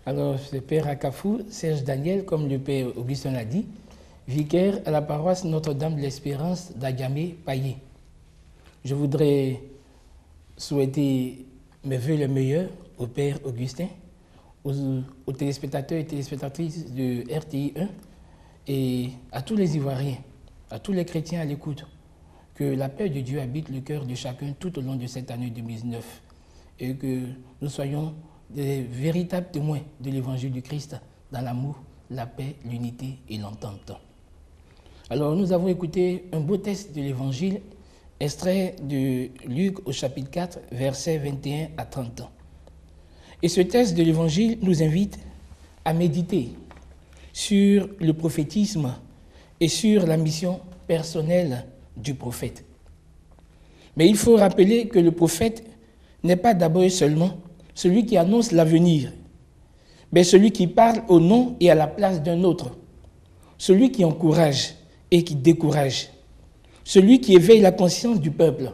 Alors, le Père Akafou, Serge Daniel, comme le Père Augustin l'a dit, vicaire à la paroisse Notre-Dame de l'Espérance d'Agamé-Paillé. Je voudrais souhaiter mes vœux les meilleurs au Père Augustin, aux téléspectateurs et téléspectatrices de RTI 1 et à tous les Ivoiriens, à tous les chrétiens à l'écoute. Que la paix de Dieu habite le cœur de chacun tout au long de cette année 2019 et que nous soyons des véritables témoins de l'évangile du Christ dans l'amour, la paix, l'unité et l'entente. Alors nous avons écouté un beau texte de l'évangile extrait de Luc au chapitre 4, versets 21 à 30. Et ce texte de l'évangile nous invite à méditer sur le prophétisme et sur la mission personnelle du prophète. Mais il faut rappeler que le prophète n'est pas d'abord seulement celui qui annonce l'avenir, mais celui qui parle au nom et à la place d'un autre, celui qui encourage et qui décourage, celui qui éveille la conscience du peuple.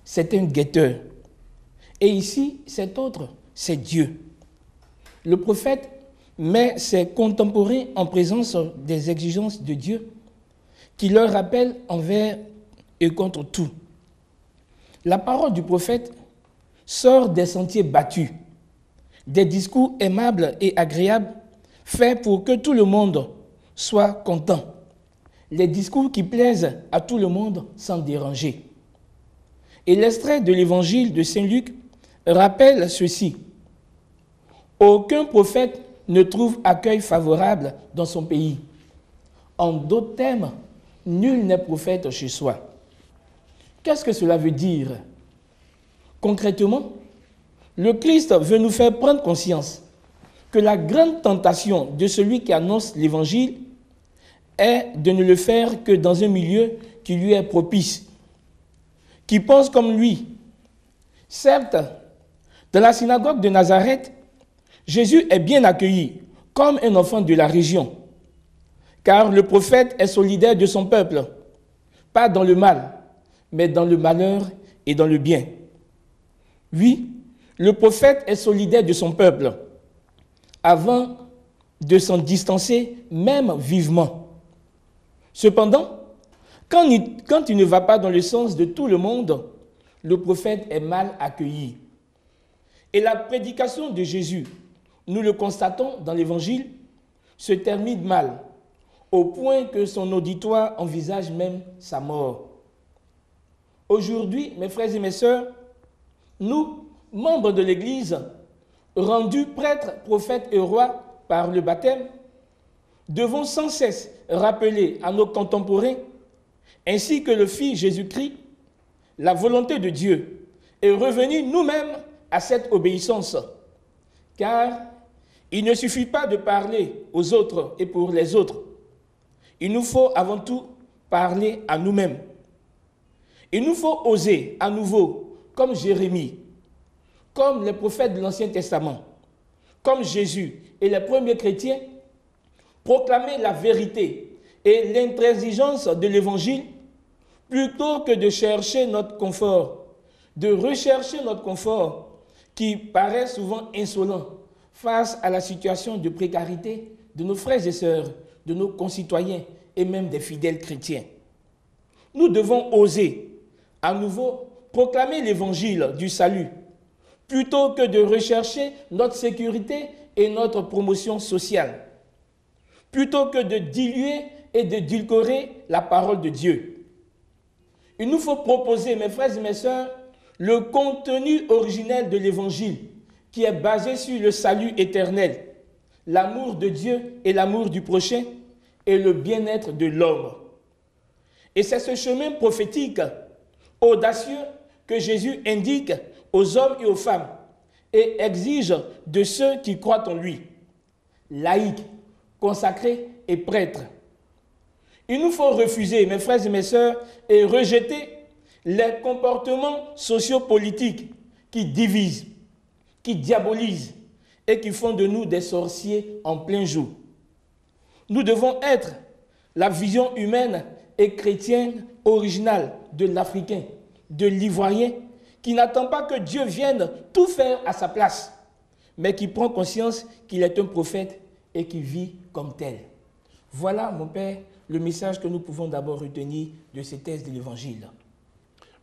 C'est un guetteur. Et ici, cet autre, c'est Dieu. Le prophète met ses contemporains en présence des exigences de Dieu qui leur rappellent envers et contre tout. La parole du prophète sort des sentiers battus, des discours aimables et agréables faits pour que tout le monde soit content, les discours qui plaisent à tout le monde sans déranger. Et l'extrait de l'évangile de Saint Luc rappelle ceci. Aucun prophète ne trouve accueil favorable dans son pays. En d'autres termes, nul n'est prophète chez soi. Qu'est-ce que cela veut dire? Concrètement, le Christ veut nous faire prendre conscience que la grande tentation de celui qui annonce l'évangile est de ne le faire que dans un milieu qui lui est propice, qui pense comme lui. Certes, dans la synagogue de Nazareth, Jésus est bien accueilli comme un enfant de la région, car le prophète est solidaire de son peuple, pas dans le mal, mais dans le malheur et dans le bien. Oui, le prophète est solidaire de son peuple, avant de s'en distancer, même vivement. Cependant, quand il ne va pas dans le sens de tout le monde, le prophète est mal accueilli. Et la prédication de Jésus, nous le constatons dans l'Évangile, se termine mal, au point que son auditoire envisage même sa mort. Aujourd'hui, mes frères et mes sœurs, nous, membres de l'Église, rendus prêtres, prophètes et rois par le baptême, devons sans cesse rappeler à nos contemporains, ainsi que le Fils Jésus-Christ, la volonté de Dieu et revenir nous-mêmes à cette obéissance. Car il ne suffit pas de parler aux autres et pour les autres. Il nous faut avant tout parler à nous-mêmes. Il nous faut oser à nouveau, comme Jérémie, comme les prophètes de l'Ancien Testament, comme Jésus et les premiers chrétiens, proclamer la vérité et l'intransigeance de l'Évangile plutôt que de chercher notre confort, de rechercher notre confort qui paraît souvent insolent face à la situation de précarité de nos frères et sœurs, de nos concitoyens et même des fidèles chrétiens. Nous devons oser à nouveau proclamer l'évangile du salut plutôt que de rechercher notre sécurité et notre promotion sociale, plutôt que de diluer et de d'édulcorer la parole de Dieu. Il nous faut proposer, mes frères et mes sœurs, le contenu originel de l'évangile qui est basé sur le salut éternel, l'amour de Dieu et l'amour du prochain et le bien-être de l'homme. Et c'est ce chemin prophétique audacieux que Jésus indique aux hommes et aux femmes et exige de ceux qui croient en lui, laïcs, consacrés et prêtres. Il nous faut refuser, mes frères et mes sœurs, et rejeter les comportements sociopolitiques qui divisent, qui diabolisent et qui font de nous des sorciers en plein jour. Nous devons être la vision humaine et chrétienne originale de l'Africain, de l'Ivoirien, qui n'attend pas que Dieu vienne tout faire à sa place, mais qui prend conscience qu'il est un prophète et qui vit comme tel. Voilà, mon Père, le message que nous pouvons d'abord retenir de ces textes de l'Évangile.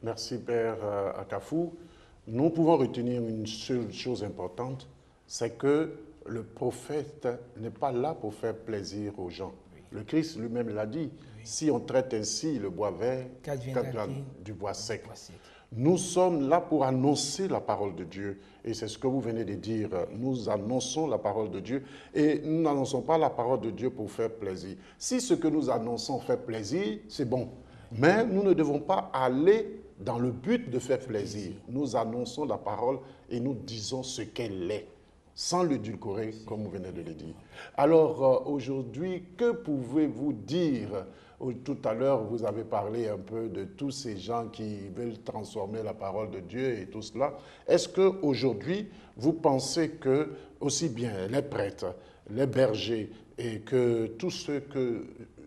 Merci, Père Akafou. Nous pouvons retenir une seule chose importante, c'est que le prophète n'est pas là pour faire plaisir aux gens. Oui. Le Christ lui-même l'a dit, oui. Si on traite ainsi le bois vert, du bois sec. Nous sommes là pour annoncer la parole de Dieu. Et c'est ce que vous venez de dire. Nous annonçons la parole de Dieu. Et nous n'annonçons pas la parole de Dieu pour faire plaisir. Si ce que nous annonçons fait plaisir, c'est bon. Mais nous ne devons pas aller dans le but de faire plaisir. Nous annonçons la parole et nous disons ce qu'elle est, sans l'édulcorer, comme vous venez de le dire. Alors, aujourd'hui, que pouvez-vous dire? Tout à l'heure, vous avez parlé un peu de tous ces gens qui veulent transformer la parole de Dieu et tout cela. Est-ce qu'aujourd'hui, vous pensez que, aussi bien les prêtres, les bergers et que tous ceux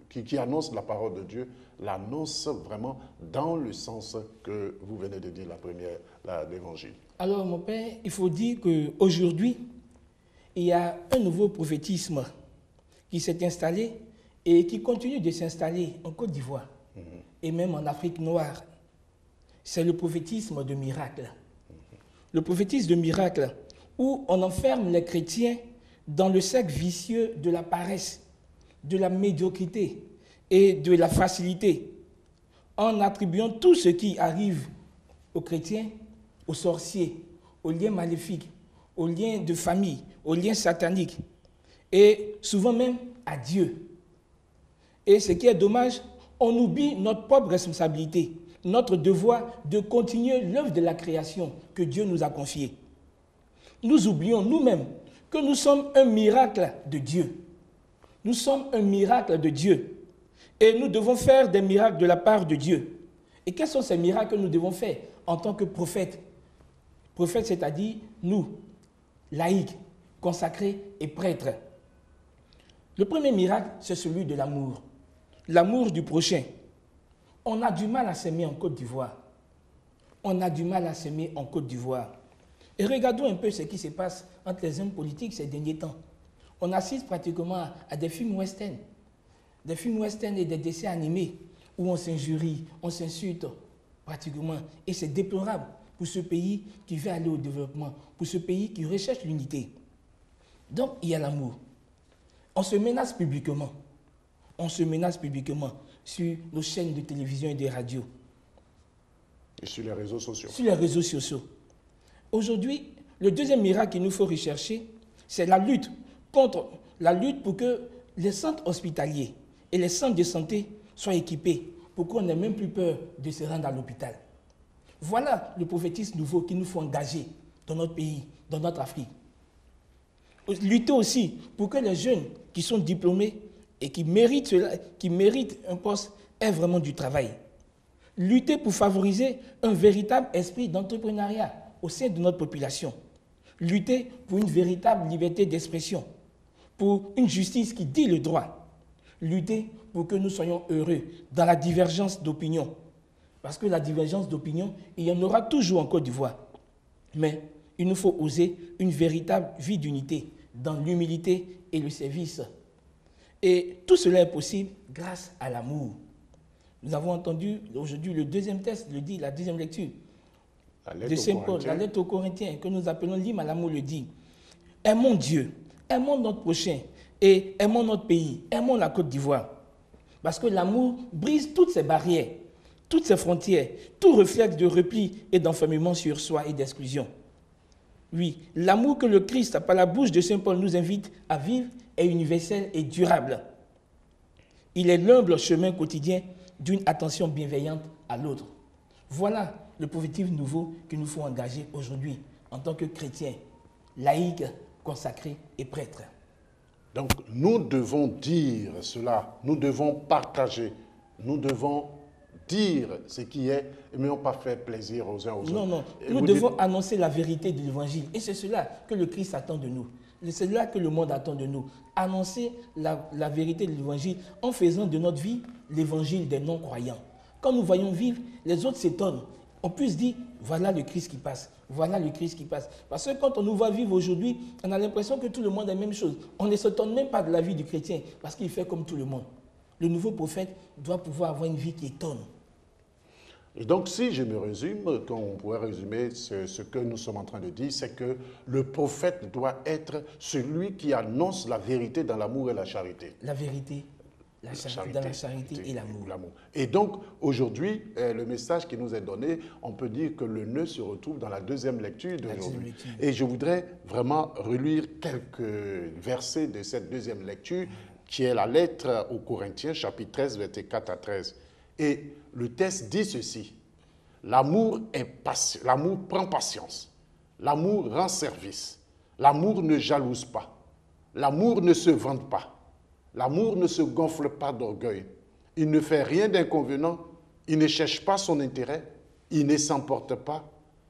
qui annoncent la parole de Dieu, l'annoncent vraiment dans le sens que vous venez de dire, l'évangile? Alors, mon Père, il faut dire qu'aujourd'hui, il y a un nouveau prophétisme qui s'est installé et qui continue de s'installer en Côte d'Ivoire et même en Afrique noire. C'est le prophétisme de miracle. Le prophétisme de miracle où on enferme les chrétiens dans le cercle vicieux de la paresse, de la médiocrité et de la facilité, en attribuant tout ce qui arrive aux chrétiens, aux sorciers, aux liens maléfiques, aux liens de famille, aux liens sataniques, et souvent même à Dieu. Et ce qui est dommage, on oublie notre propre responsabilité, notre devoir de continuer l'œuvre de la création que Dieu nous a confiée. Nous oublions nous-mêmes que nous sommes un miracle de Dieu. Nous sommes un miracle de Dieu. Et nous devons faire des miracles de la part de Dieu. Et quels sont ces miracles que nous devons faire en tant que prophètes? Prophètes, c'est-à-dire nous, laïcs, consacrés et prêtres. Le premier miracle, c'est celui de l'amour. L'amour du prochain. On a du mal à s'aimer en Côte d'Ivoire. On a du mal à s'aimer en Côte d'Ivoire. Et regardons un peu ce qui se passe entre les hommes politiques ces derniers temps. On assiste pratiquement à des films western. Des films western et des dessins animés où on s'injurie, on s'insulte pratiquement. Et c'est déplorable pour ce pays qui veut aller au développement, pour ce pays qui recherche l'unité. Donc, il y a l'amour. On se menace publiquement. On se menace publiquement sur nos chaînes de télévision et de radio. Et sur les réseaux sociaux. Sur les réseaux sociaux. Aujourd'hui, le deuxième miracle qu'il nous faut rechercher, c'est la lutte pour que les centres hospitaliers et les centres de santé soient équipés pour qu'on n'ait même plus peur de se rendre à l'hôpital. Voilà le prophétisme nouveau qu'il nous faut engager dans notre pays, dans notre Afrique. Lutter aussi pour que les jeunes qui sont diplômés et qui méritent un poste aient vraiment du travail. Lutter pour favoriser un véritable esprit d'entrepreneuriat au sein de notre population. Lutter pour une véritable liberté d'expression, pour une justice qui dit le droit. Lutter pour que nous soyons heureux dans la divergence d'opinion. Parce que la divergence d'opinion, il y en aura toujours en Côte d'Ivoire. Mais il nous faut oser une véritable vie d'unité dans l'humilité et le service. Et tout cela est possible grâce à l'amour. Nous avons entendu aujourd'hui le deuxième texte, le dit, la deuxième lecture de Saint Paul, la lettre aux Corinthiens, que nous appelons l'hymne à l'amour, le dit. Aimons Dieu, aimons notre prochain et aimons notre pays, aimons la Côte d'Ivoire. Parce que l'amour brise toutes ces barrières, toutes ces frontières, tout réflexe de repli et d'enfermement sur soi et d'exclusion. Oui, l'amour que le Christ, par la bouche de Saint Paul, nous invite à vivre est universel et durable. Il est l'humble chemin quotidien d'une attention bienveillante à l'autre. Voilà le prophétisme nouveau que nous faut engager aujourd'hui en tant que chrétiens, laïcs, consacrés et prêtres. Donc nous devons dire cela, nous devons partager, nous devons dire ce qui est, mais non pas faire plaisir aux uns aux autres. Non, nous devons annoncer la vérité de l'Évangile. Et c'est cela que le Christ attend de nous. C'est cela que le monde attend de nous. Annoncer la vérité de l'Évangile en faisant de notre vie l'Évangile des non-croyants. Quand nous voyons vivre, les autres s'étonnent. On puisse dire, voilà le Christ qui passe. Voilà le Christ qui passe. Parce que quand on nous voit vivre aujourd'hui, on a l'impression que tout le monde a la même chose. On ne s'étonne même pas de la vie du chrétien, parce qu'il fait comme tout le monde. Le nouveau prophète doit pouvoir avoir une vie qui étonne. Et donc, si je me résume, quand on pourrait résumer ce que nous sommes en train de dire, c'est que le prophète doit être celui qui annonce la vérité dans l'amour et la charité. La vérité, la charité, dans la charité et l'amour. Et donc, aujourd'hui, le message qui nous est donné, on peut dire que le nœud se retrouve dans la deuxième lecture d'aujourd'hui. Et je voudrais vraiment relire quelques versets de cette deuxième lecture, qui est la lettre aux Corinthiens, chapitre 13, versets 4 à 13. Et le texte dit ceci: l'amour prend patience, l'amour rend service, l'amour ne jalouse pas, l'amour ne se vante pas, l'amour ne se gonfle pas d'orgueil, il ne fait rien d'inconvenant, il ne cherche pas son intérêt, il ne s'emporte pas,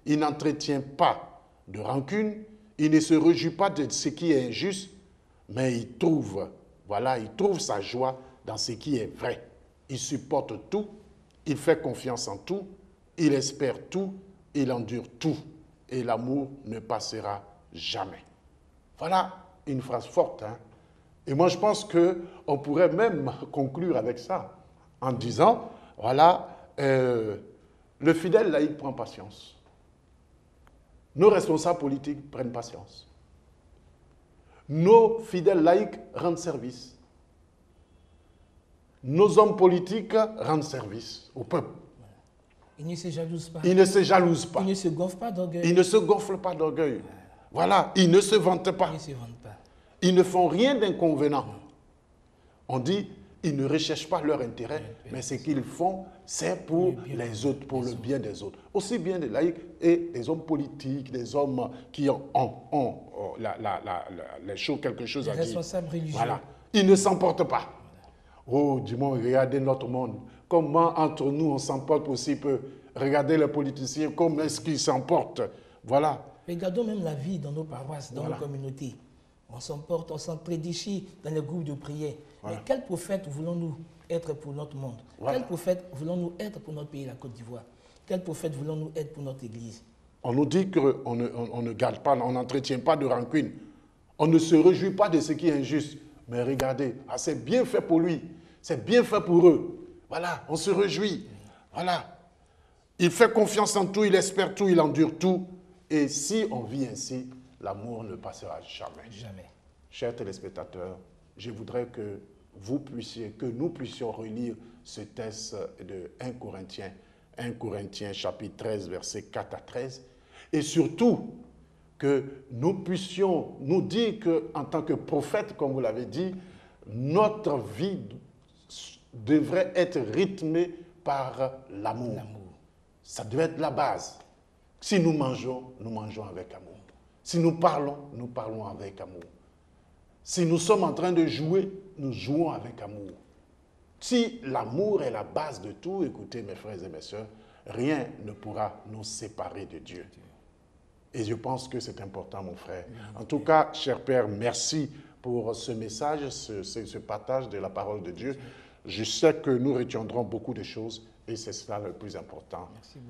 il n'entretient pas de rancune, il ne se réjouit pas de ce qui est injuste, mais il trouve sa joie dans ce qui est vrai. Il supporte tout, il fait confiance en tout, il espère tout, il endure tout, et l'amour ne passera jamais. Voilà une phrase forte, hein? Et moi, je pense qu'on pourrait même conclure avec ça, en disant, voilà, le fidèle laïc prend patience. Nos responsables politiques prennent patience. Nos fidèles laïcs rendent service. Nos hommes politiques rendent service au peuple. Il ne se jalouse pas. Il ne se jalouse pas. Il ne se gonfle pas d'orgueil. Il ne se gonfle pas d'orgueil. Voilà, il ne se vante pas. Il ne se vante pas. Ils ne font rien d'inconvénent. On dit, ils ne recherchent pas leur intérêt, mais ce qu'ils font, c'est pour les autres, pour le bien des autres. Aussi bien des laïcs et des hommes politiques, des hommes qui ont quelque chose à dire. Les responsables religieux. Voilà. Ils ne s'emportent pas. Oh, du moins, regardez notre monde. Comment entre nous on s'emporte aussi peu. Regardez les politiciens, comment est-ce qu'ils s'emportent. Voilà. Regardons même la vie dans nos paroisses, dans nos communautés. On s'emporte, on s'entredichit dans les groupes de prière. Mais quel prophète voulons-nous être pour notre monde? Quel prophète voulons-nous être pour notre pays, la Côte d'Ivoire? Quel prophète voulons-nous être pour notre Église? On nous dit qu'on ne garde pas, on n'entretient pas de rancune. On ne se réjouit pas de ce qui est injuste. Mais regardez, c'est bien fait pour lui. C'est bien fait pour eux. Voilà, on se réjouit. Voilà. Il fait confiance en tout, il espère tout, il endure tout. Et si on vit ainsi, l'amour ne passera jamais. Jamais. Chers téléspectateurs, je voudrais que nous puissions relire ce texte de 1 Corinthiens chapitre 13, versets 4 à 13. Et surtout, que nous puissions nous dire qu'en tant que prophète, comme vous l'avez dit, notre vie devrait être rythmée par l'amour. Ça devait être la base. Si nous mangeons avec amour. Si nous parlons avec amour. Si nous sommes en train de jouer, nous jouons avec amour. Si l'amour est la base de tout, écoutez mes frères et mes sœurs, rien ne pourra nous séparer de Dieu. Et je pense que c'est important, mon frère. En tout cas, cher Père, merci pour ce message, ce partage de la parole de Dieu. Je sais que nous retiendrons beaucoup de choses et c'est cela le plus important. Merci beaucoup.